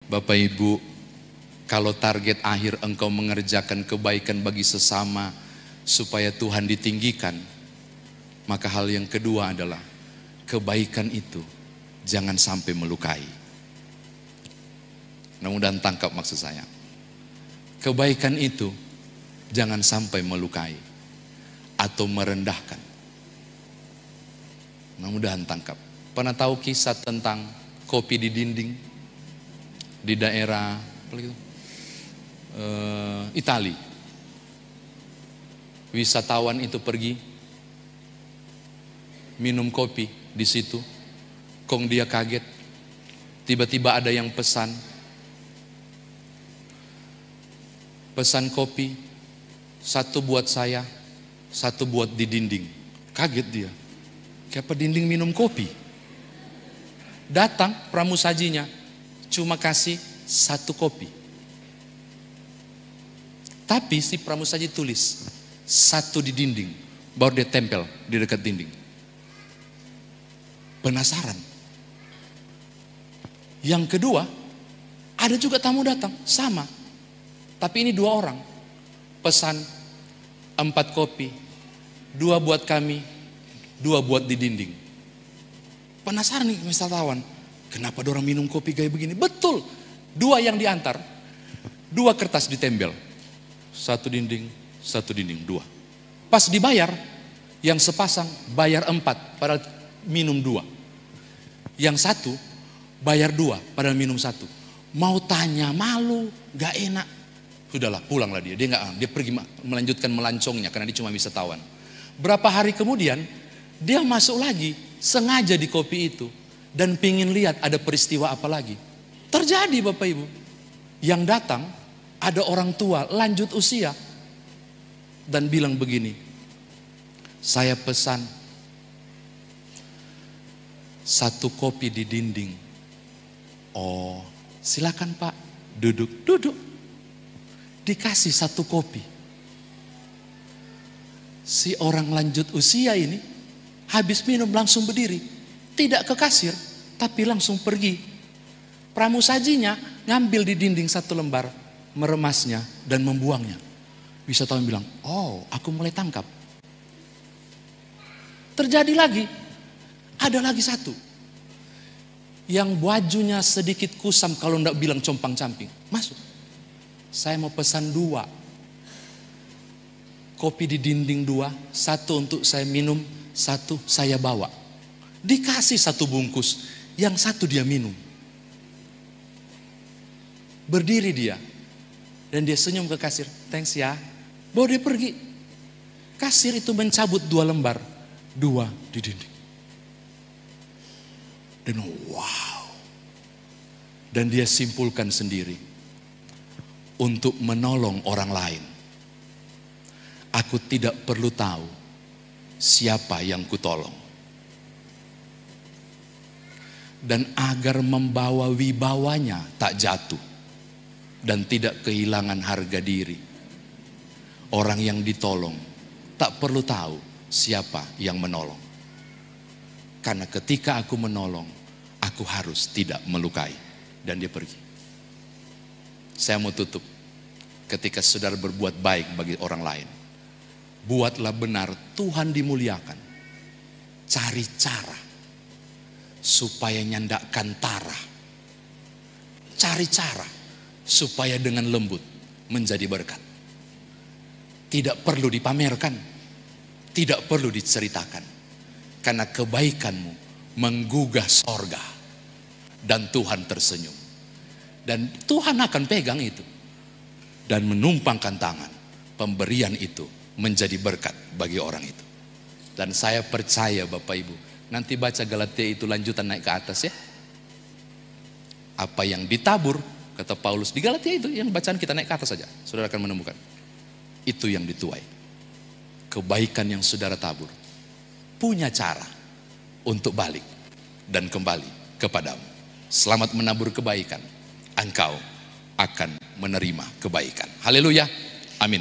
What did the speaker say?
Bapak Ibu, kalau target akhir engkau mengerjakan kebaikan bagi sesama supaya Tuhan ditinggikan, maka hal yang kedua adalah kebaikan itu jangan sampai melukai. Mudah-mudahan tangkap maksud saya. Kebaikan itu jangan sampai melukai atau merendahkan. Mudah-mudahan tangkap. Pernah tahu kisah tentang kopi di dinding di daerah Itali? Wisatawan itu pergi minum kopi di situ. Kong dia kaget, tiba-tiba ada yang pesan kopi, satu buat saya, satu buat di dinding. Kaget dia, kenapa dinding minum kopi? Datang pramusajinya, cuma kasih satu kopi. Tapi si pramusaji tulis satu di dinding, baru dia tempel di dekat dinding. Penasaran. Yang kedua, ada juga tamu datang, sama. Tapi ini 2 orang. Pesan 4 kopi, 2 buat kami, 2 buat di dinding. Penasaran nih wisatawan, kenapa orang minum kopi kayak begini? Betul, 2 yang diantar, 2 kertas ditempel. 1 dinding, 1 dinding, 2. Pas dibayar, yang sepasang bayar 4, padahal minum 2. Yang 1 bayar 2, padahal minum 1. Mau tanya, malu, gak enak. Sudahlah, pulanglah dia. Dia pergi melanjutkan melancongnya karena dia cuma wisatawan. Berapa hari kemudian dia masuk lagi sengaja di kopi itu dan pingin lihat ada peristiwa apa lagi. Terjadi Bapak Ibu. Yang datang ada orang tua lanjut usia dan bilang begini, saya pesan 1 kopi di dinding. Oh, silakan Pak, duduk. Dikasih 1 kopi. Si orang lanjut usia ini habis minum langsung berdiri, tidak ke kasir, tapi langsung pergi. Pramusajinya ngambil di dinding 1 lembar, meremasnya dan membuangnya. Wisatawan bilang, oh aku mulai tangkap. Terjadi lagi, ada lagi 1 yang bajunya sedikit kusam, kalau enggak bilang compang-camping, masuk. Saya mau pesan 2 kopi di dinding, 2, 1 untuk saya minum, 1 saya bawa. Dikasih 1 bungkus, yang 1 dia minum. Berdiri dia dan dia senyum ke kasir, thanks ya. Bawa dia pergi. Kasir itu mencabut 2 lembar, 2 di dinding. Dan wow. Dan dia simpulkan sendiri, untuk menolong orang lain, aku tidak perlu tahu siapa yang kutolong. Dan agar membawa wibawanya tak jatuh dan tidak kehilangan harga diri, orang yang ditolong tak perlu tahu siapa yang menolong. Karena ketika aku menolong, aku harus tidak melukai. Dan dia pergi. Saya mau tutup. Ketika saudara berbuat baik bagi orang lain, buatlah benar, Tuhan dimuliakan. Cari cara supaya nyandakkan tarah. Cari cara supaya dengan lembut menjadi berkat. Tidak perlu dipamerkan, tidak perlu diceritakan. Karena kebaikanmu menggugah sorga dan Tuhan tersenyum. Dan Tuhan akan pegang itu dan menumpangkan tangan. Pemberian itu menjadi berkat bagi orang itu. Dan saya percaya Bapak Ibu, nanti baca Galatia itu lanjutan naik ke atas ya. Apa yang ditabur, kata Paulus di Galatia itu, yang bacaan kita naik ke atas saja, saudara akan menemukan. Itu yang dituai. Kebaikan yang saudara tabur punya cara untuk balik dan kembali kepadamu. Selamat menabur kebaikan. Engkau akan menerima kebaikan. Haleluya. Amin.